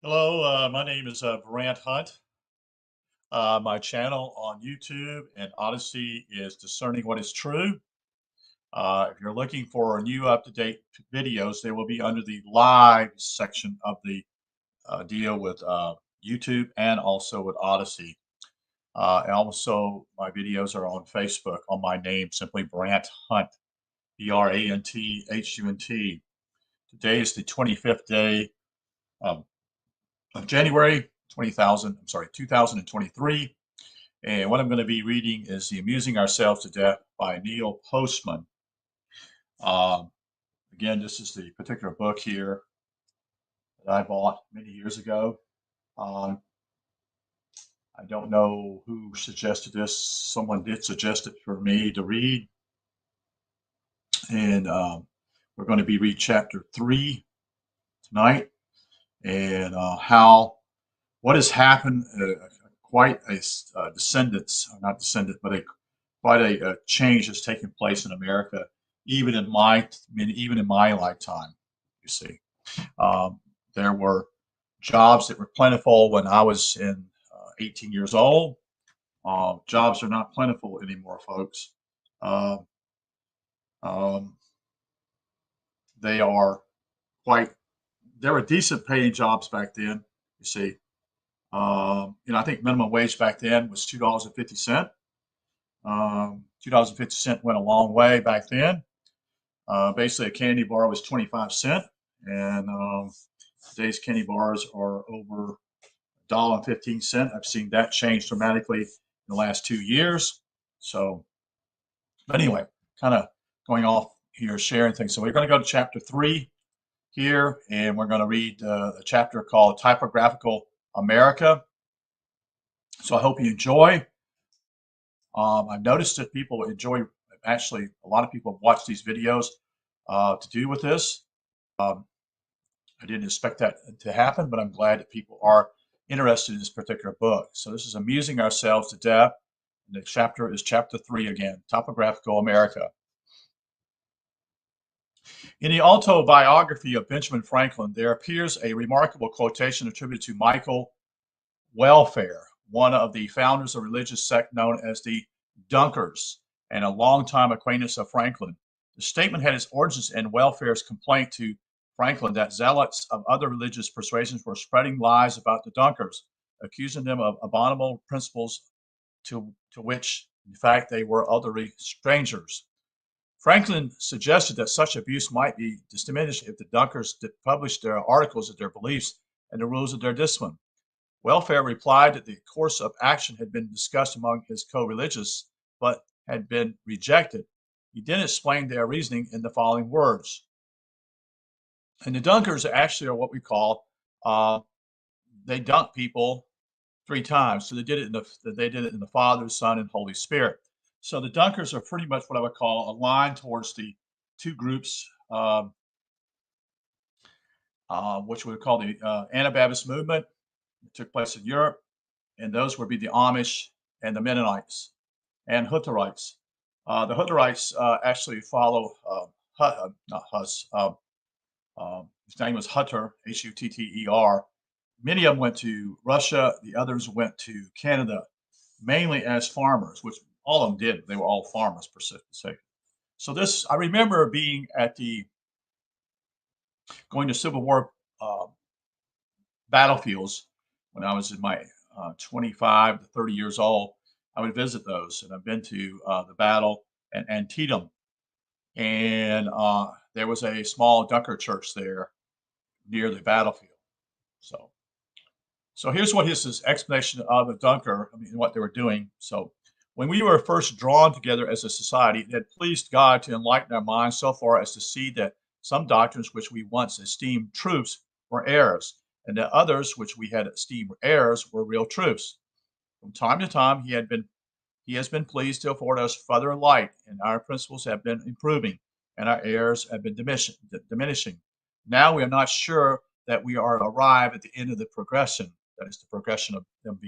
Hello, my name is Brant Hunt. My channel on YouTube and Odyssey is Discerning What is True. If you're looking for new up-to-date videos, they will be under the live section of the deal with YouTube and also with Odyssey. And also, my videos are on Facebook on my name, simply Brant Hunt, Branthunt. Today is the 25th day of January 2023. And what I'm going to be reading is The Amusing Ourselves to Death by Neil Postman. Um, Again, this is the particular book here that I bought many years ago. I don't know who suggested this. Someone did suggest it for me to read. And we're going to be read chapter 3 tonight. And what has happened, quite a not descendant, but quite a change has taken place in America, even in my lifetime. You see, there were jobs that were plentiful when I was in 18 years old. Jobs are not plentiful anymore, folks. Uh, um, they are quite. There were decent paying jobs back then. You see, I think minimum wage back then was $2.50. $2.50 went a long way back then. Basically, a candy bar was 25 cents, and today's candy bars are over $1.15. I've seen that change dramatically in the last 2 years. So, but anyway, kind of going off here, sharing things. So we're going to go to chapter 3 here, and we're going to read a chapter called Typographical America. So I hope you enjoy. I've noticed that people enjoy, actually, a lot of people watch these videos to do with this. Um, I didn't expect that to happen, but I'm glad that people are interested in this particular book. So this is Amusing Ourselves to Death. And the chapter is chapter 3 again, Topographical America. In the autobiography of Benjamin Franklin, there appears a remarkable quotation attributed to Michael Welfare, one of the founders of a religious sect known as the Dunkers, and a longtime acquaintance of Franklin. The statement had its origins in Welfare's complaint to Franklin that zealots of other religious persuasions were spreading lies about the Dunkers, accusing them of abominable principles to which, in fact, they were utterly strangers. Franklin suggested that such abuse might be diminished if the Dunkers published their articles of their beliefs and the rules of their discipline. Welfare replied that the course of action had been discussed among his co-religious, but had been rejected. He then explained their reasoning in the following words. And the Dunkers actually are what we call, they dunk people 3 times. So they did it in the Father, Son, and Holy Spirit. So the Dunkers are pretty much what I would call aligned towards the two groups, which we would call the Anabaptist movement. It took place in Europe, and those would be the Amish and the Mennonites and Hutterites. The Hutterites actually follow not Hus. His name was Hutter, Hutter. Many of them went to Russia. The others went to Canada, mainly as farmers, which all of them did. They were all farmers per se. So this, I remember being at going to Civil War battlefields when I was in my 25 to 30 years old. I would visit those, and I've been to the battle and Antietam, and there was a small Dunker church there near the battlefield. So here's what his explanation of the Dunker, what they were doing. So when we were first drawn together as a society, it had pleased God to enlighten our minds so far as to see that some doctrines which we once esteemed truths were errors, and that others which we had esteemed errors were real truths. From time to time, he has been pleased to afford us further light, and our principles have been improving, and our errors have been diminishing. Now we are not sure that we are arrived at the end of the progression. That is the progression of them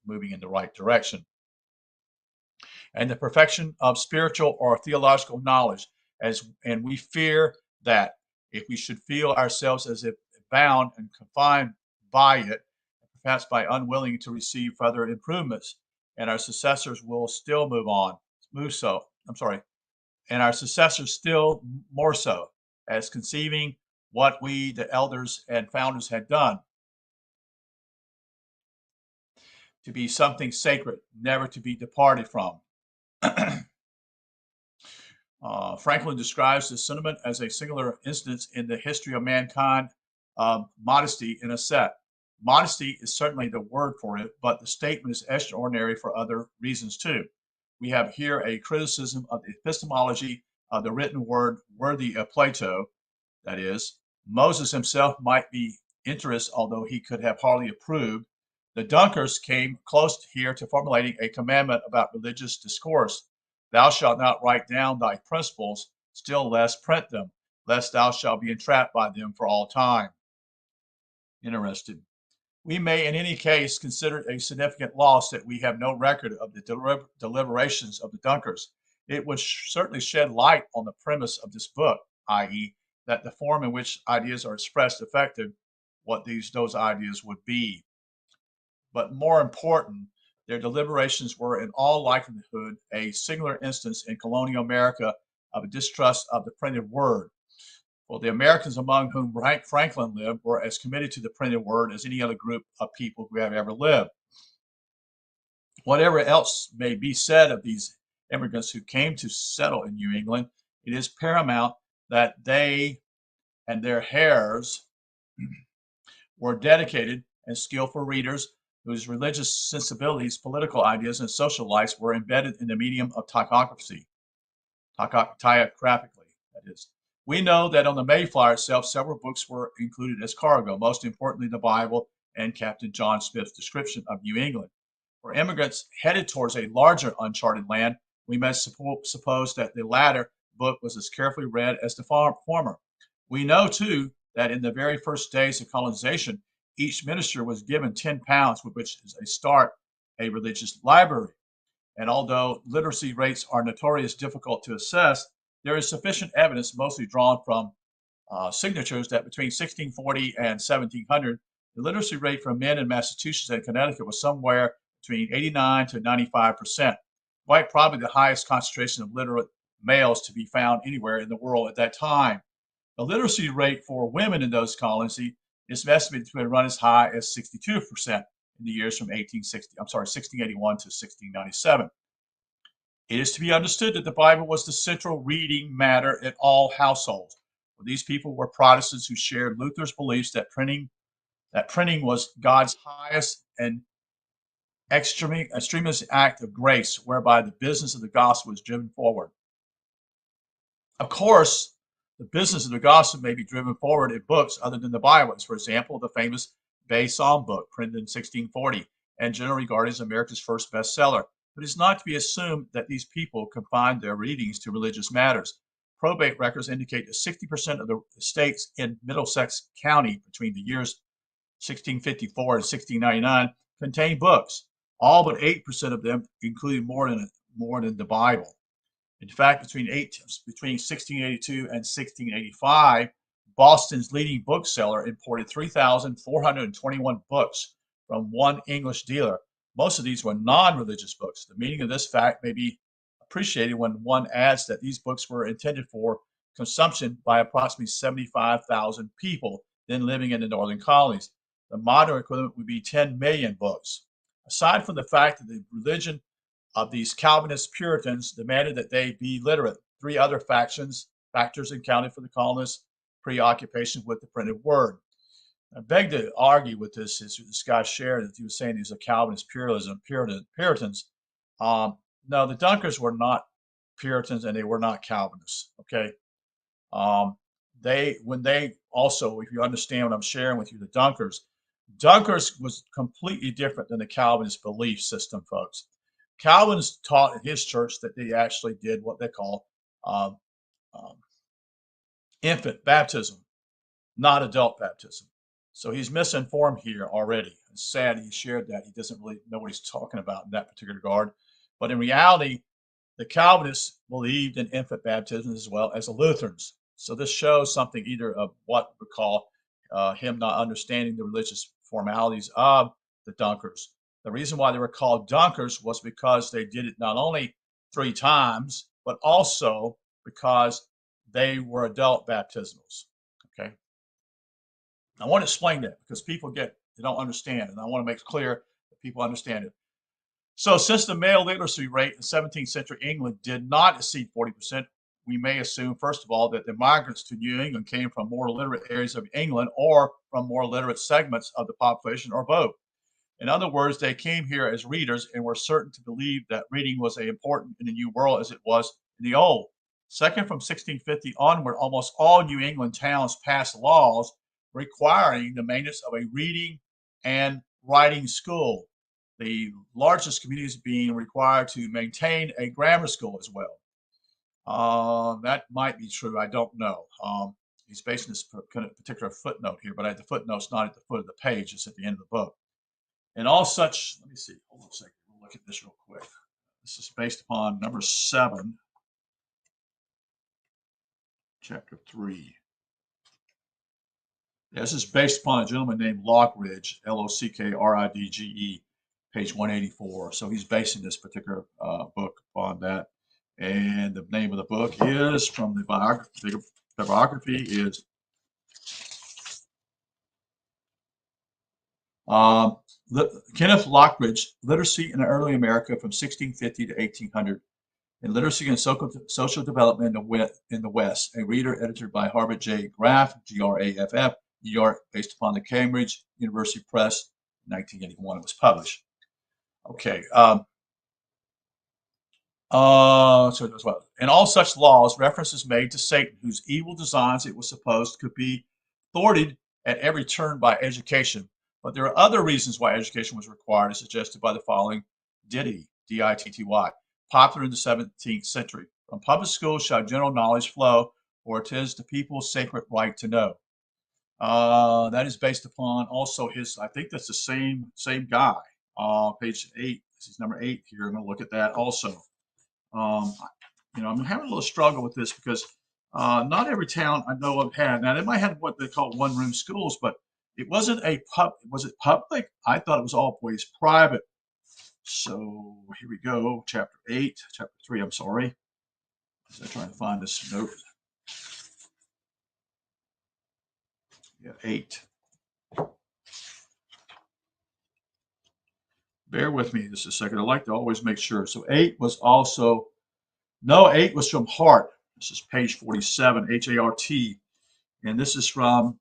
moving in the right direction, and the perfection of spiritual or theological knowledge. And we fear that if we should feel ourselves as if bound and confined by it, perhaps by unwilling to receive further improvements, and our successors will still and our successors still more so, as conceiving what we, the elders and founders, had done to be something sacred, never to be departed from. Franklin describes this sentiment as a singular instance in the history of mankind of modesty in a set. Modesty is certainly the word for it, but the statement is extraordinary for other reasons too. We have here a criticism of the epistemology of the written word worthy of Plato. That is, Moses himself might be interested, although he could have hardly approved. The Dunkers came close here to formulating a commandment about religious discourse. Thou shalt not write down thy principles, still less print them, lest thou shalt be entrapped by them for all time. Interesting. We may in any case consider it a significant loss that we have no record of the deliberations of the Dunkers. It would certainly shed light on the premise of this book, i.e., that the form in which ideas are expressed affected what those ideas would be. But more important, their deliberations were in all likelihood a singular instance in colonial America of a distrust of the printed word. Well, the Americans among whom Franklin lived were as committed to the printed word as any other group of people who have ever lived. Whatever else may be said of these immigrants who came to settle in New England, it is paramount that they and their heirs were dedicated and skillful readers whose religious sensibilities, political ideas, and social lives were embedded in the medium of typography, that is. We know that on the Mayflower itself, several books were included as cargo, most importantly, the Bible and Captain John Smith's description of New England. For immigrants headed towards a larger uncharted land, we must suppose that the latter book was as carefully read as the former. We know, too, that in the very first days of colonization, each minister was given 10 pounds with which to start a religious library. And although literacy rates are notoriously difficult to assess, there is sufficient evidence, mostly drawn from signatures, that between 1640 and 1700, the literacy rate for men in Massachusetts and Connecticut was somewhere between 89 to 95%, quite probably the highest concentration of literate males to be found anywhere in the world at that time. The literacy rate for women in those colonies is estimated to have run as high as 62% in the years from 1681 to 1697. It is to be understood that the Bible was the central reading matter in all households. For these people were Protestants who shared Luther's beliefs that printing was God's highest and extremist act of grace, whereby the business of the gospel is driven forward. Of course, the business of the gospel may be driven forward in books other than the Bible, as, for example, the famous Bay Psalm book, printed in 1640, and generally regarded as America's first bestseller. But it's not to be assumed that these people confined their readings to religious matters. Probate records indicate that 60% of the estates in Middlesex County between the years 1654 and 1699 contained books. All but 8% of them included more than the Bible. In fact, between 1682 and 1685, Boston's leading bookseller imported 3,421 books from one English dealer. Most of these were non-religious books. The meaning of this fact may be appreciated when one adds that these books were intended for consumption by approximately 75,000 people then living in the northern colonies. The modern equivalent would be 10 million books. Aside from the fact that the religion of these Calvinist Puritans demanded that they be literate, three other factors accounted for the colonists' preoccupation with the printed word. I beg to argue with this guy shared that he was saying these are Calvinist Puritans. No, the Dunkers were not Puritans and they were not Calvinists. Okay, when they also, if you understand what I'm sharing with you, the Dunkers was completely different than the Calvinist belief system, folks. Calvin's taught in his church that they actually did what they call infant baptism, not adult baptism. So he's misinformed here already. It's sad he shared that. He doesn't really know what he's talking about in that particular regard. But in reality, the Calvinists believed in infant baptism as well as the Lutherans. So this shows something either of what we call him not understanding the religious formalities of the Dunkers. The reason why they were called Dunkers was because they did it not only 3 times, but also because they were adult baptismals. Okay. I want to explain that because they don't understand, and I want to make it clear that people understand it. So, since the male literacy rate in 17th century England did not exceed 40%, we may assume, first of all, that the migrants to New England came from more literate areas of England or from more literate segments of the population, or both. In other words, they came here as readers and were certain to believe that reading was as important in the New World as it was in the Old. Second, from 1650 onward, almost all New England towns passed laws requiring the maintenance of a reading and writing school, the largest communities being required to maintain a grammar school as well. That might be true. I don't know. He's basing this kind of particular footnote here, but the footnote's not at the foot of the page. It's at the end of the book. And all such, let me see. Hold on a second. We'll look at this real quick. This is based upon number 7, chapter 3. This is based upon a gentleman named Lockridge, Lockridge, page 184. So he's basing this particular book upon that. And the name of the book is, from the biography, is Kenneth Lockridge, Literacy in Early America from 1650 to 1800, and Literacy and Social Development in the West, a reader edited by Harvard J. Graff, Graff, New York, based upon the Cambridge University Press, 1981 it was published. Okay. So as well. In all such laws, reference is made to Satan, whose evil designs it was supposed could be thwarted at every turn by education. But there are other reasons why education was required, as suggested by the following ditty, D-I-T-T-Y, popular in the 17th century. From public schools shall general knowledge flow, for it is the people's sacred right to know. That is based upon also his, I think that's the same guy. Page 8, this is number 8 here. I'm going to look at that also. I'm having a little struggle with this because not every town I know of had. Now, they might have what they call one-room schools, but it wasn't was it public? I thought it was always private. So here we go, chapter 3, I'm sorry. I'm trying to find this note. Yeah, 8. Bear with me just a second. I like to always make sure. So 8 was from Hart. This is page 47, H-A-R-T. And this is from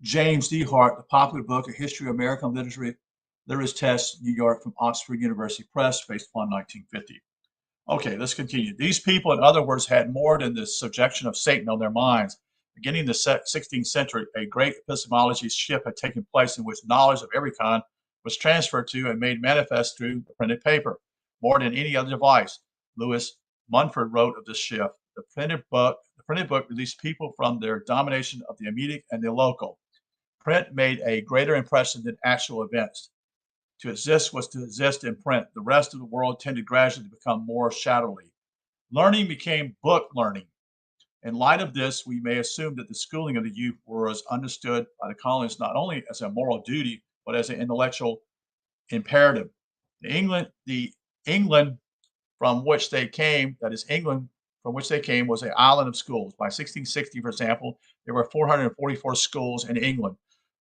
James D. Hart, the popular book, A History of American Literature, Literacy Test, New York, from Oxford University Press, based upon 1950. Okay, let's continue. These people, in other words, had more than the subjection of Satan on their minds. Beginning in the 16th century, a great epistemology shift had taken place in which knowledge of every kind was transferred to and made manifest through the printed paper. More than any other device, Lewis Munford wrote of this shift. The printed book released people from their domination of the immediate and the local. Print made a greater impression than actual events. To exist was to exist in print. The rest of the world tended gradually to become more shadowy. Learning became book learning. In light of this, we may assume that the schooling of the youth was understood by the colonists not only as a moral duty, but as an intellectual imperative. The England from which they came, that is England from which they came, was an island of schools. By 1660, for example, there were 444 schools in England,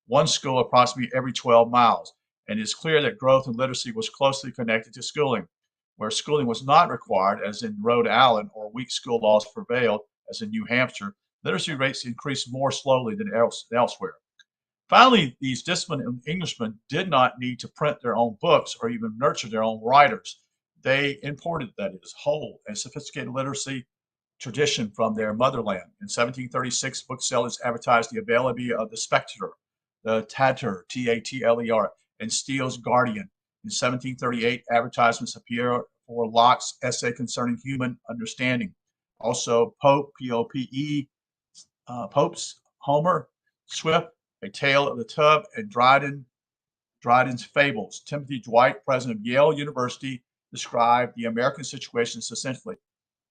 one school approximately every 12 miles. And it is clear that growth in literacy was closely connected to schooling. Where schooling was not required, as in Rhode Island, or weak school laws prevailed, as in New Hampshire, literacy rates increased more slowly than elsewhere. Finally, these disciplined Englishmen did not need to print their own books or even nurture their own writers. They imported, that is, whole and sophisticated literacy tradition from their motherland. In 1736, booksellers advertised the availability of the Spectator, the Tatler, T-A-T-L-E-R, and Steele's Guardian. In 1738, advertisements appeared for Locke's essay concerning human understanding. Also, Pope, P-O-P-E, Pope's Homer, Swift, A Tale of the Tub, and Dryden's Fables. Timothy Dwight, president of Yale University, described the American situation succinctly.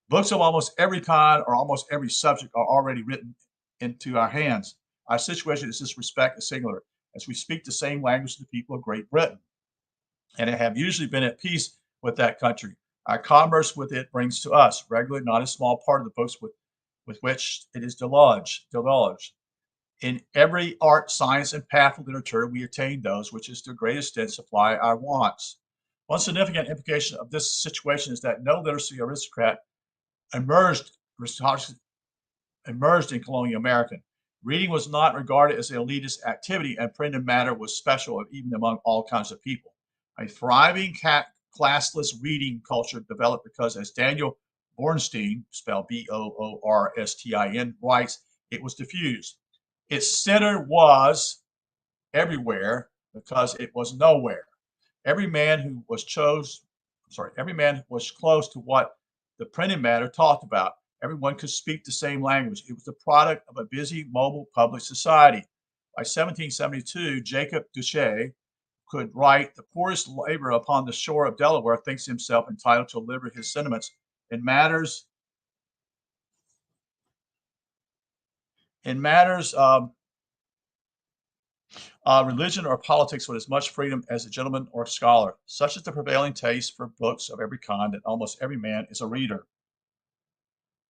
Books of almost every kind or almost every subject are already written into our hands. Our situation in this respect is singular. as we speak the same language as the people of Great Britain, and have usually been at peace with that country. Our commerce with it brings to us regularly not a small part of the books with which it is divulged. In every art, science, and path of literature, we attain those which is to a great extent supply our wants. One significant implication of this situation is that no literacy aristocrat emerged in colonial America. Reading was not regarded as an elitist activity, and printed matter was special even among all kinds of people. A thriving classless reading culture developed because, as Daniel Boorstin, spelled Boorstin, writes, it was diffused. Its center was everywhere because it was nowhere. Every man was close to what the printed matter talked about. Everyone could speak the same language. It was the product of a busy, mobile public society. By 1772, Jacob Duché could write, "The poorest laborer upon the shore of Delaware thinks himself entitled to deliver his sentiments in matters religion or politics with as much freedom as a gentleman or scholar. Such is the prevailing taste for books of every kind that almost every man is a reader."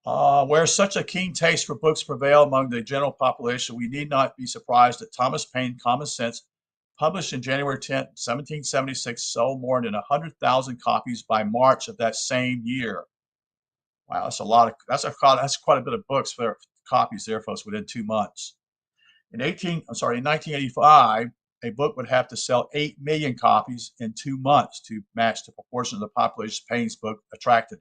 Where such a keen taste for books prevail among the general population, we need not be surprised that Thomas Paine's Common Sense, published in January 10, 1776, sold more than 100,000 copies by March of that same year. Wow, that's quite a bit of books for copies there, folks, within 2 months. In 1985, a book would have to sell 8 million copies in 2 months to match the proportion of the population Paine's book attracted.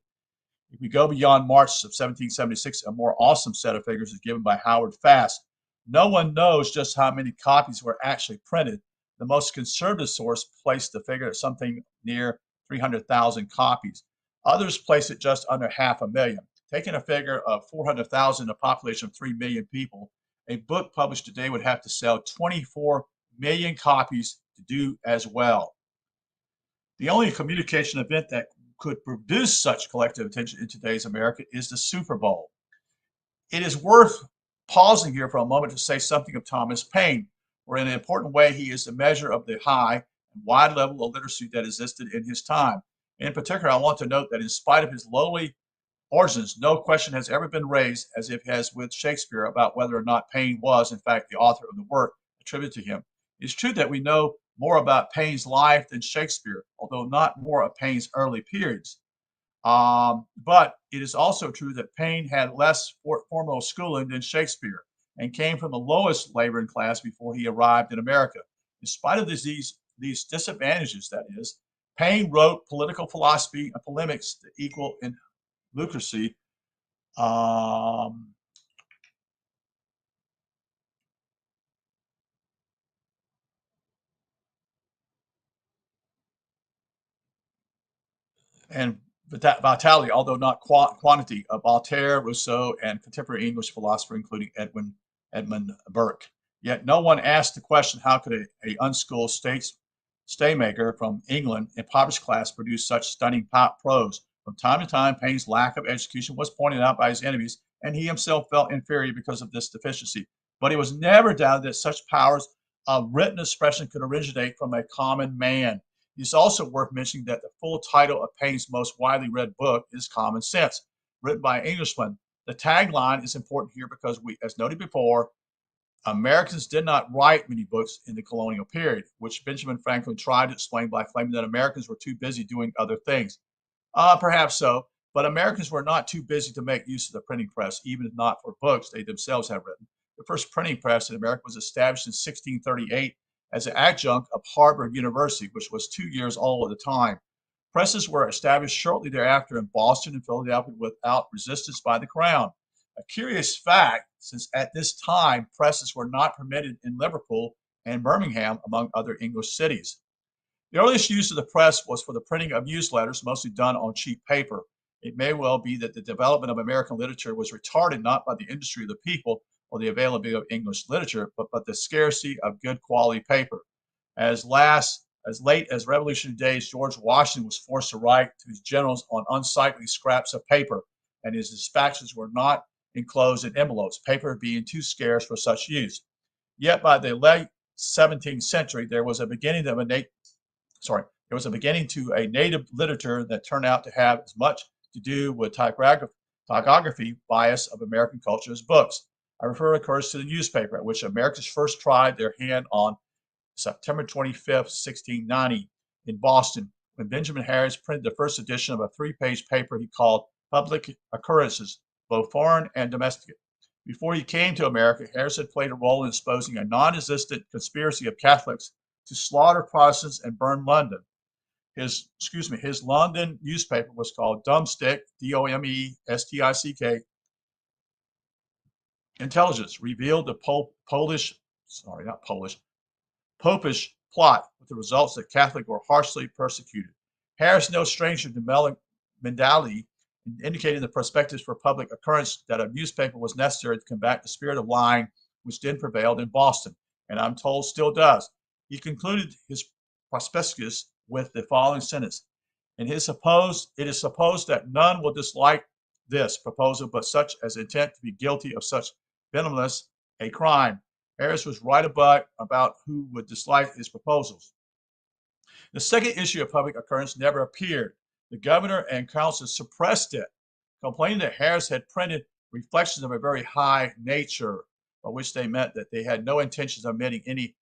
If we go beyond March of 1776, a more awesome set of figures is given by Howard Fast. No one knows just how many copies were actually printed. The most conservative source placed the figure at something near 300,000 copies. Others place it just under 500,000. Taking a figure of 400,000, a population of 3 million people, a book published today would have to sell 24 million copies to do as well. The only communication event that could produce such collective attention in today's America is the Super Bowl. It is worth pausing here for a moment to say something of Thomas Paine, where in an important way he is the measure of the high and wide level of literacy that existed in his time. In particular, I want to note that in spite of his lowly origins, no question has ever been raised, as it has with Shakespeare, about whether or not Paine was, in fact, the author of the work attributed to him. It's true that we know more about Paine's life than Shakespeare, although not more of Paine's early periods. But it is also true that Paine had less formal schooling than Shakespeare and came from the lowest laboring class before he arrived in America. In spite of these disadvantages, that is, Paine wrote political philosophy and polemics that equal in lucracy and vitality, although not quantity, of Voltaire, Rousseau, and contemporary English philosophers, including Edmund Burke. Yet no one asked the question, how could a unschooled staymaker from England, impoverished class, produce such stunning prose? From time to time, Paine's lack of education was pointed out by his enemies, and he himself felt inferior because of this deficiency. But it was never doubted that such powers of written expression could originate from a common man. It's also worth mentioning that the full title of Paine's most widely read book is Common Sense, written by an Englishman. The tagline is important here because as noted before, Americans did not write many books in the colonial period, which Benjamin Franklin tried to explain by claiming that Americans were too busy doing other things. Perhaps so, but Americans were not too busy to make use of the printing press, even if not for books they themselves had written. The first printing press in America was established in 1638 as an adjunct of Harvard University, which was 2 years old at the time. Presses were established shortly thereafter in Boston and Philadelphia without resistance by the Crown. A curious fact, since at this time presses were not permitted in Liverpool and Birmingham, among other English cities. The earliest use of the press was for the printing of newsletters, mostly done on cheap paper. It may well be that the development of American literature was retarded not by the industry of the people or the availability of English literature, but the scarcity of good quality paper. As late as Revolutionary days, George Washington was forced to write to his generals on unsightly scraps of paper, and his dispatches were not enclosed in envelopes, paper being too scarce for such use. Yet by the late 17th century, there was a beginning of a native literature that turned out to have as much to do with typography bias of American culture as books. I refer, of course, to the newspaper, at which Americans first tried their hand on September 25th, 1690, in Boston, when Benjamin Harris printed the first edition of a three-page paper he called Public Occurrences, both foreign and domestic. Before he came to America, Harris had played a role in exposing a non-existent conspiracy of Catholics to slaughter Protestants and burn London. His London newspaper was called Domestick, D-O-M-E-S-T-I-C-K, Intelligence, revealed the Popish plot, with the results that Catholics were harshly persecuted. Harris, no stranger to mentality, indicated in the prospectus for public occurrence that a newspaper was necessary to combat the spirit of lying which then prevailed in Boston, and I'm told still does. He concluded his prospectus with the following sentence: it is supposed that none will dislike this proposal but such as intend to be guilty of such venomous a crime. Harris was right about who would dislike his proposals. The second issue of Public Occurrence never appeared. The governor and council suppressed it, complaining that Harris had printed reflections of a very high nature, by which they meant that they had no intentions of making any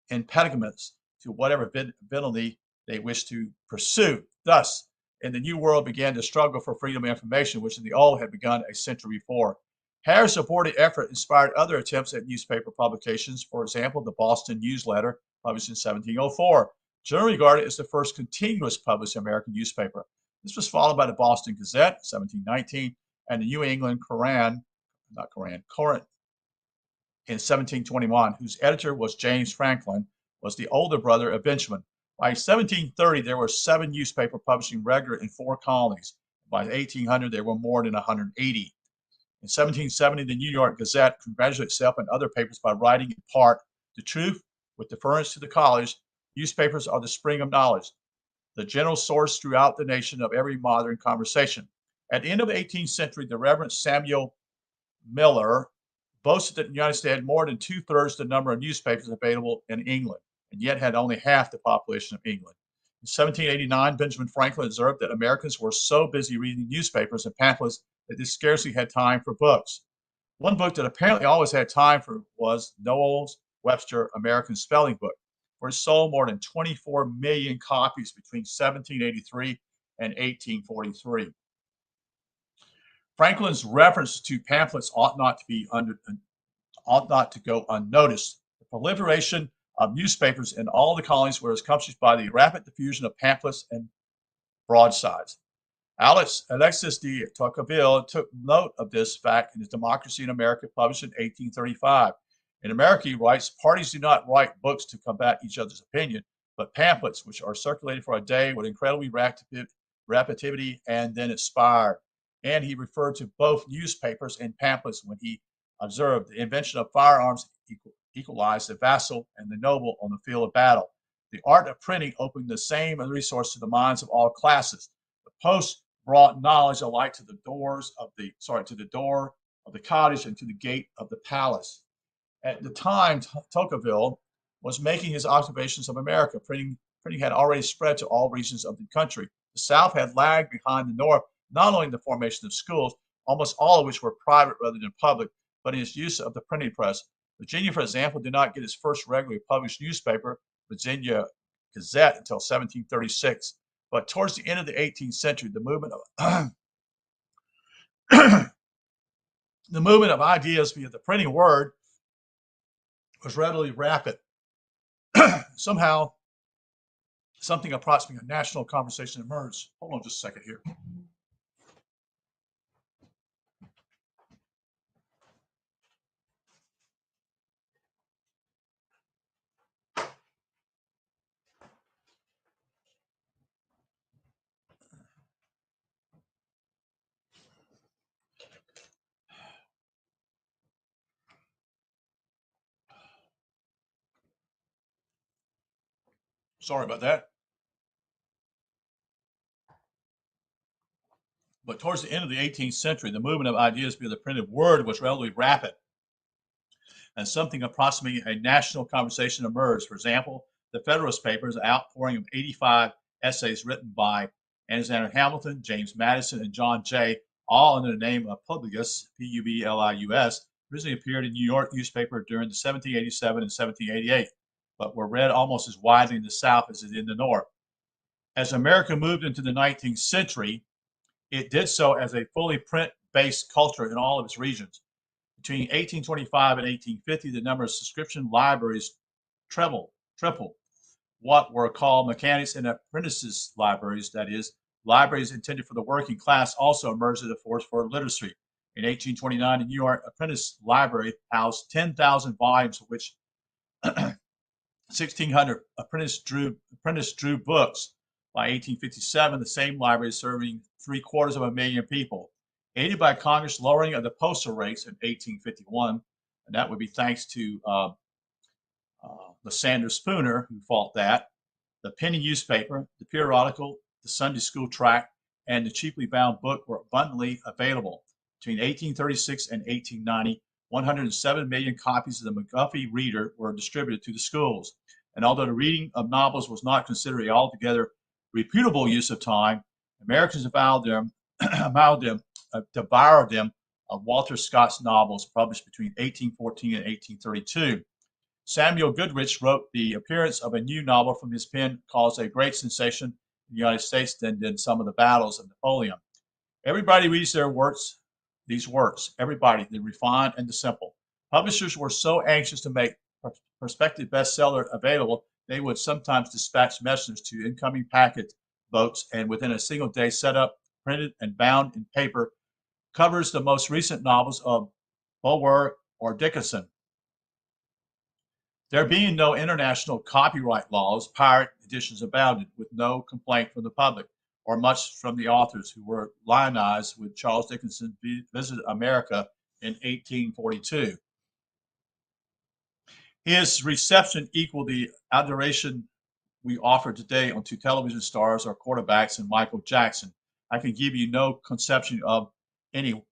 impediments to whatever villainy they wished to pursue. Thus, in the New World began the struggle for freedom of information, which in the Old had begun a century before. Harris' aborted effort inspired other attempts at newspaper publications. For example, the Boston Newsletter, published in 1704, generally regarded as the first continuous published American newspaper. This was followed by the Boston Gazette, 1719, and the New England Courant in 1721, whose editor was James Franklin, was the older brother of Benjamin. By 1730, there were 7 newspapers publishing regular in 4 colonies. By 1800, there were more than 180. In 1770, the New York Gazette congratulated itself and other papers by writing in part, "The truth, with deference to the college, newspapers are the spring of knowledge, the general source throughout the nation of every modern conversation." At the end of the 18th century, the Reverend Samuel Miller boasted that the United States had more than 2/3 the number of newspapers available in England, and yet had only half the population of England. In 1789, Benjamin Franklin observed that Americans were so busy reading newspapers and pamphlets that they scarcely had time for books. One book that apparently always had time for was Noel's Webster American Spelling Book, where it sold more than 24 million copies between 1783 and 1843. Franklin's reference to pamphlets ought not to go unnoticed. The proliferation of newspapers in all the colonies was accompanied by the rapid diffusion of pamphlets and broadsides. Alexis de Tocqueville took note of this fact in his Democracy in America, published in 1835. In America, he writes, parties do not write books to combat each other's opinion, but pamphlets which are circulated for a day with incredible rapidity and then expired. And he referred to both newspapers and pamphlets when he observed the invention of firearms equalized the vassal and the noble on the field of battle. The art of printing opened the same resource to the minds of all classes. The post brought knowledge alike to the door of the cottage and to the gate of the palace. At the time, Tocqueville was making his observations of America. Printing had already spread to all regions of the country. The South had lagged behind the North, not only in the formation of schools, almost all of which were private rather than public, but in its use of the printing press. Virginia, for example, did not get its first regularly published newspaper, Virginia Gazette, until 1736. But towards the end of the 18th century, the movement of ideas via the printing word was readily rapid. Somehow, something approximating a national conversation emerged. Hold on just a second here. Sorry about that. But towards the end of the 18th century, the movement of ideas via the printed word was relatively rapid. and something approximating a national conversation emerged. For example, the Federalist Papers, an outpouring of 85 essays written by Alexander Hamilton, James Madison, and John Jay, all under the name of Publius, P-U-B-L-I-U-S, originally appeared in New York newspaper during the 1787 and 1788, but were read almost as widely in the South as in the North. As America moved into the 19th century, it did so as a fully print-based culture in all of its regions. Between 1825 and 1850, the number of subscription libraries tripled. What were called mechanics and apprentices libraries, that is, libraries intended for the working class, also emerged as a force for literacy. In 1829, the New York Apprentice Library housed 10,000 volumes, of which 1,600 apprentice drew books. By 1857, the same library is serving 750,000 people. Aided by Congress lowering of the postal rates in 1851, and that would be thanks to Lysander Spooner, who fought that, the penny newspaper, the periodical, the Sunday school tract, and the cheaply bound book were abundantly available. Between 1836 and 1890, 107 million copies of the McGuffey Reader were distributed to the schools. And although the reading of novels was not considered an altogether reputable use of time, Americans devoured them of Walter Scott's novels published between 1814 and 1832. Samuel Goodrich wrote the appearance of a new novel from his pen caused a great sensation in the United States than did some of the battles of Napoleon. Everybody reads these works, everybody, the refined and the simple. Publishers were so anxious to make prospective bestseller available, they would sometimes dispatch messengers to incoming packet boats and within a single day set up, printed, and bound in paper covers the most recent novels of Bulwer or Dickinson. There being no international copyright laws, pirate editions abounded, with no complaint from the public or much from the authors who were lionized when Charles Dickens visited America in 1842. His reception equaled the adoration we offer today onto television stars or quarterbacks and Michael Jackson. I can give you no conception of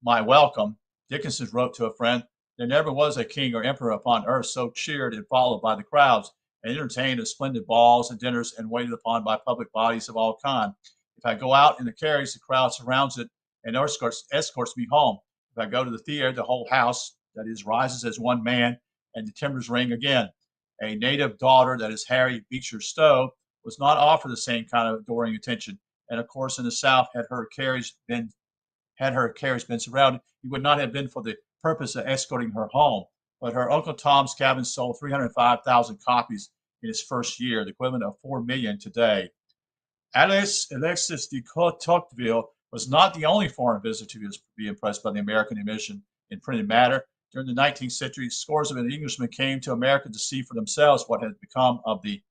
my welcome. Dickinson wrote to a friend, there never was a king or emperor upon earth so cheered and followed by the crowds, and entertained at splendid balls and dinners, and waited upon by public bodies of all kinds. If I go out in the carriage, the crowd surrounds it and escorts me home. If I go to the theater, the whole house, that is, rises as one man, and the timbers ring again. A native daughter, that is Harry Beecher Stowe, was not offered the same kind of adoring attention. And of course, in the South, had her carriage been surrounded, he would not have been for the purpose of escorting her home. But her Uncle Tom's Cabin sold 305,000 copies in its first year, the equivalent of 4 million today. Alexis de Tocqueville was not the only foreign visitor to be impressed by the American emission in printed matter. During the 19th century, scores of Englishmen came to America to see for themselves what had become of the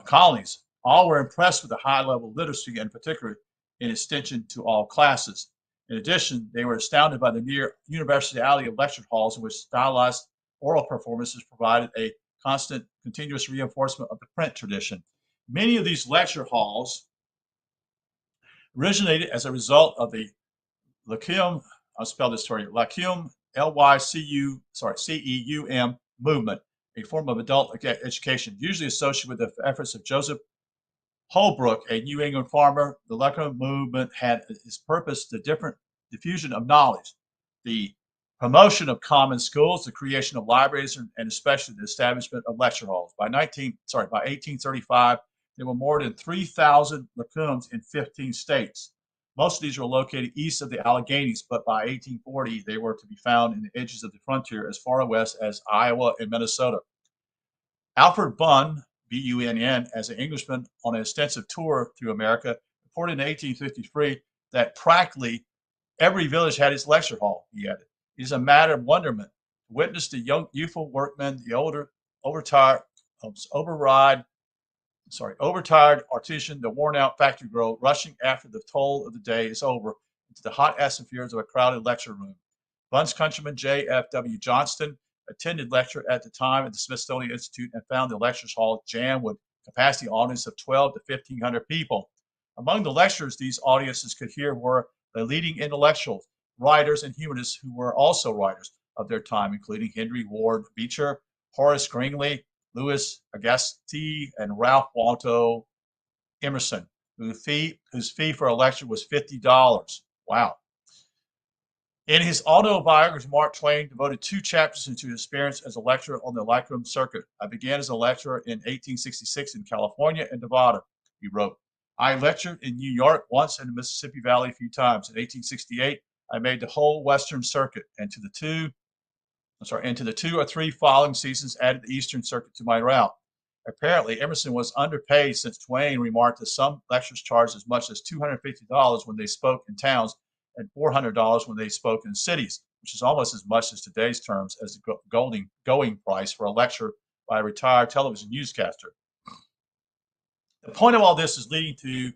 colonies. All were impressed with the high level of literacy, and particularly in extension to all classes. In addition, they were astounded by the near universality of lecture halls in which stylized oral performances provided a constant, continuous reinforcement of the print tradition. Many of these lecture halls originated as a result of the Lyceum, I'll spell this for you, Lyceum, L-Y-C-E-U-M movement, a form of adult education, usually associated with the efforts of Joseph Holbrook, a New England farmer. The Lyceum movement had its purpose the diffusion of knowledge, the promotion of common schools, the creation of libraries, and especially the establishment of lecture halls. By 1835, there were more than 3,000 Lyceums in 15 states. Most of these were located east of the Alleghenies, but by 1840, they were to be found in the edges of the frontier as far west as Iowa and Minnesota. Alfred Bunn, B-U-N-N, as an Englishman on an extensive tour through America, reported in 1853 that practically every village had its lecture hall, he added. It is a matter of wonderment to witness the youthful workmen, the overtired artisan, the worn-out factory girl, rushing after the toll of the day is over into the hot atmospheres of a crowded lecture room. Bunn's countryman J.F.W. Johnston attended lecture at the time at the Smithsonian Institute and found the lectures hall jammed with capacity audience of 12 to 1,500 people. Among the lecturers these audiences could hear were the leading intellectuals, writers, and humanists who were also writers. of their time, including Henry Ward Beecher, Horace Greeley, Louis Agassiz, and Ralph Waldo Emerson, whose fee for a lecture was $50. Wow. In his autobiography, Mark Twain devoted 2 chapters into his experience as a lecturer on the Lyceum Circuit. I began as a lecturer in 1866 in California and Nevada, he wrote. I lectured in New York once and the Mississippi Valley a few times. In 1868, I made the whole Western Circuit, and to the 2 or 3 following seasons added the Eastern Circuit to my route. Apparently, Emerson was underpaid since Twain remarked that some lecturers charged as much as $250 when they spoke in towns and $400 when they spoke in cities, which is almost as much as today's terms as the going price for a lecture by a retired television newscaster. The point of all this is leading to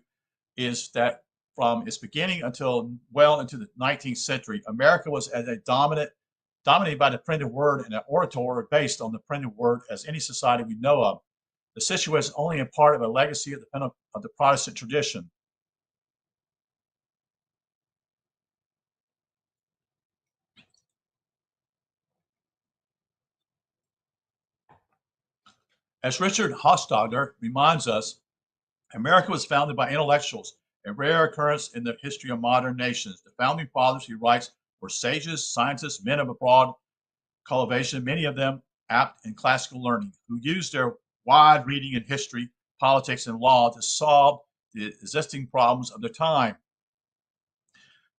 is that from its beginning until well into the 19th century, America was as dominated by the printed word, and an oratory based on the printed word as any society we know of. The situation only in part of a legacy of the Protestant tradition. As Richard Hofstadter reminds us, America was founded by intellectuals, a rare occurrence in the history of modern nations. The founding fathers, he writes, were sages, scientists, men of a broad cultivation, many of them apt in classical learning, who used their wide reading in history, politics, and law to solve the existing problems of their time.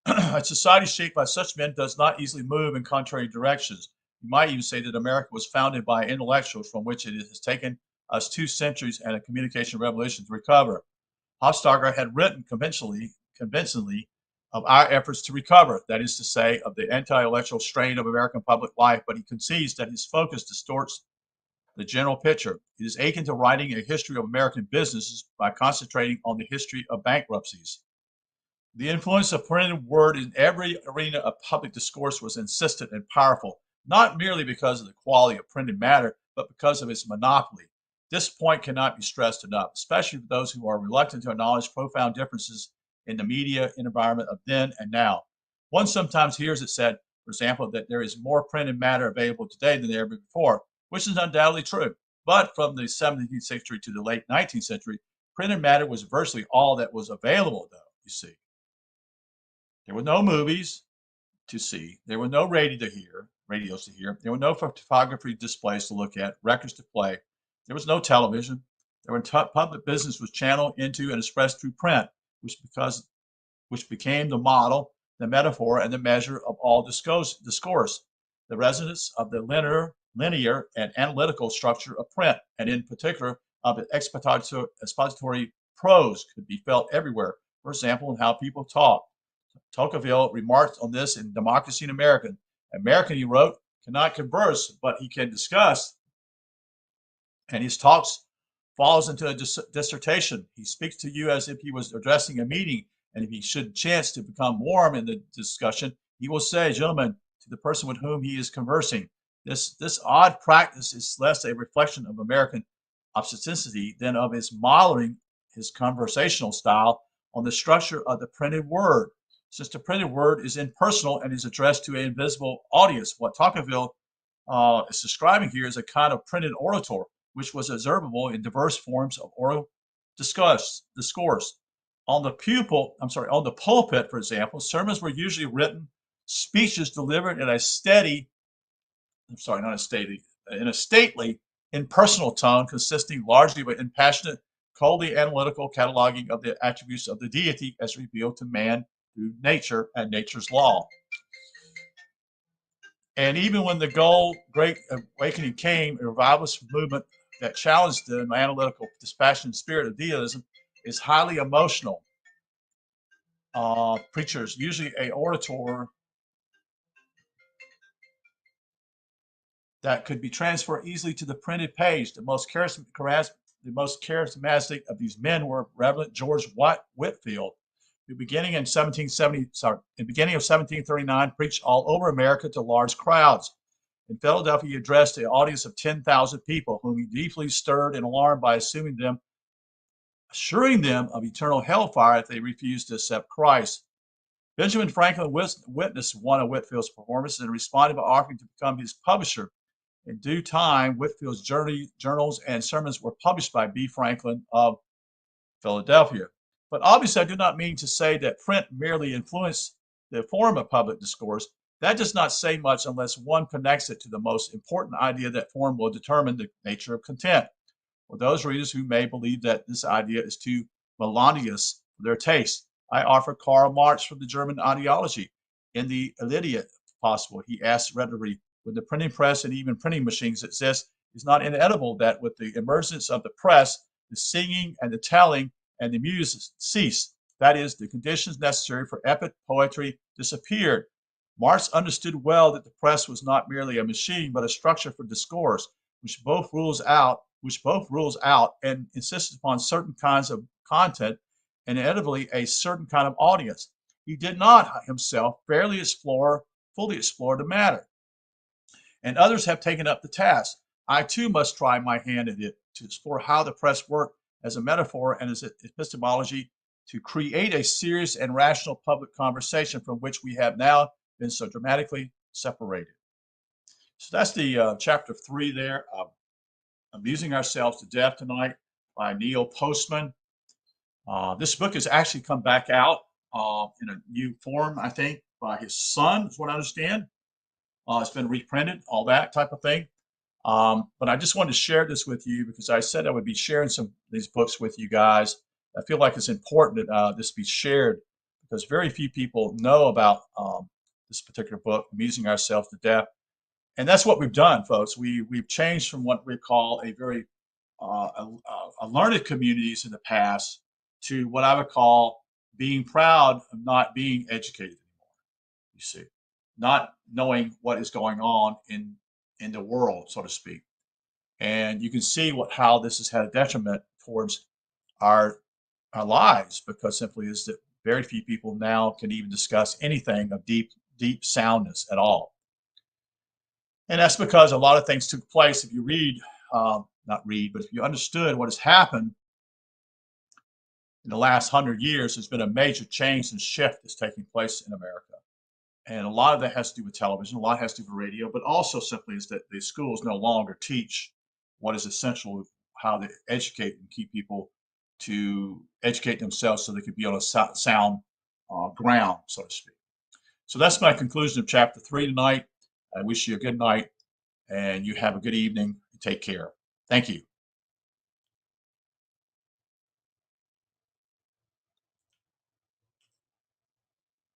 A society shaped by such men does not easily move in contrary directions. You might even say that America was founded by intellectuals from which it has taken us 2 centuries and a communication revolution to recover. Hofstadter had written convincingly of our efforts to recover, that is to say, of the anti-intellectual strain of American public life, but he concedes that his focus distorts the general picture. It is akin to writing a history of American businesses by concentrating on the history of bankruptcies. The influence of printed word in every arena of public discourse was insistent and powerful, not merely because of the quality of printed matter, but because of its monopoly. This point cannot be stressed enough, especially for those who are reluctant to acknowledge profound differences in the media environment of then and now. One sometimes hears it said, for example, that there is more printed matter available today than ever before, which is undoubtedly true. But from the 17th century to the late 19th century, printed matter was virtually all that was available, though, you see. There were no movies to see. There were no radios to hear. There were no photography displays to look at, records to play. There was no television. Public business was channeled into and expressed through print, which became the model, the metaphor, and the measure of all discourse. The resonance of the linear and analytical structure of print, and in particular of the expository prose, could be felt everywhere. For example, in how people talk. Tocqueville remarked on this in Democracy in America. American, he wrote, cannot converse, but he can discuss. And his talks falls into a dissertation. He speaks to you as if he was addressing a meeting, and if he should chance to become warm in the discussion, he will say, gentlemen, to the person with whom he is conversing. This odd practice is less a reflection of American obstinancy than of his modeling his conversational style on the structure of the printed word. Since the printed word is impersonal and is addressed to an invisible audience, what Tocqueville is describing here is a kind of printed oratory, which was observable in diverse forms of oral discourse. On the pulpit, for example, sermons were usually written speeches delivered in a stately, impersonal tone, consisting largely of an impassionate, coldly analytical cataloging of the attributes of the deity as revealed to man through nature and nature's law. And even when the Great Awakening came, a revivalist movement that challenged the analytical, dispassionate spirit of deism is highly emotional. Preachers, usually an orator that could be transferred easily to the printed page. The most charismatic of these men were Reverend George Whitefield, who beginning of 1739, preached all over America to large crowds. In Philadelphia, he addressed an audience of 10,000 people, whom he deeply stirred and alarmed by assuring them of eternal hellfire if they refused to accept Christ. Benjamin Franklin witnessed one of Whitfield's performances and responded by offering to become his publisher. In due time, Whitfield's journals and sermons were published by B. Franklin of Philadelphia. But obviously, I do not mean to say that print merely influenced the form of public discourse. That does not say much unless one connects it to the most important idea that form will determine the nature of content. For those readers who may believe that this idea is too melodious for their taste, I offer Karl Marx from the German ideology. In the Iliad, if possible, he asks rhetorically, when the printing press and even printing machines exist, is not inevitable that with the emergence of the press, the singing and the telling and the muse cease. That is, the conditions necessary for epic poetry disappeared. Marx understood well that the press was not merely a machine, but a structure for discourse, which both rules out and insists upon certain kinds of content and inevitably a certain kind of audience. He did not himself fully explore the matter, and others have taken up the task. I too must try my hand at it to explore how the press worked as a metaphor and as epistemology to create a serious and rational public conversation from which we have now been so dramatically separated. So that's the chapter 3 there, Amusing Ourselves to Death Tonight by Neil Postman. This book has actually come back out in a new form, I think, by his son, is what I understand. It's been reprinted, all that type of thing. But I just wanted to share this with you because I said I would be sharing some of these books with you guys. I feel like it's important that this be shared because very few people know about this particular book, Amusing Ourselves to Death. And that's what we've done, folks. We've changed from what we call a very learned communities in the past to what I would call being proud of not being educated anymore. You see, not knowing what is going on in the world, so to speak. And you can see how this has had a detriment towards our lives because simply is that very few people now can even discuss anything of deep soundness at all. And that's because a lot of things took place. If you but if you understood what has happened in the last 100 years, there's been a major change and shift that's taking place in America. And a lot of that has to do with television, a lot has to do with radio, but also simply is that the schools no longer teach what is essential, how to educate and keep people to educate themselves so they can be on a sound ground, so to speak. So that's my conclusion of chapter 3 tonight. I wish you a good night and you have a good evening. Take care. Thank you.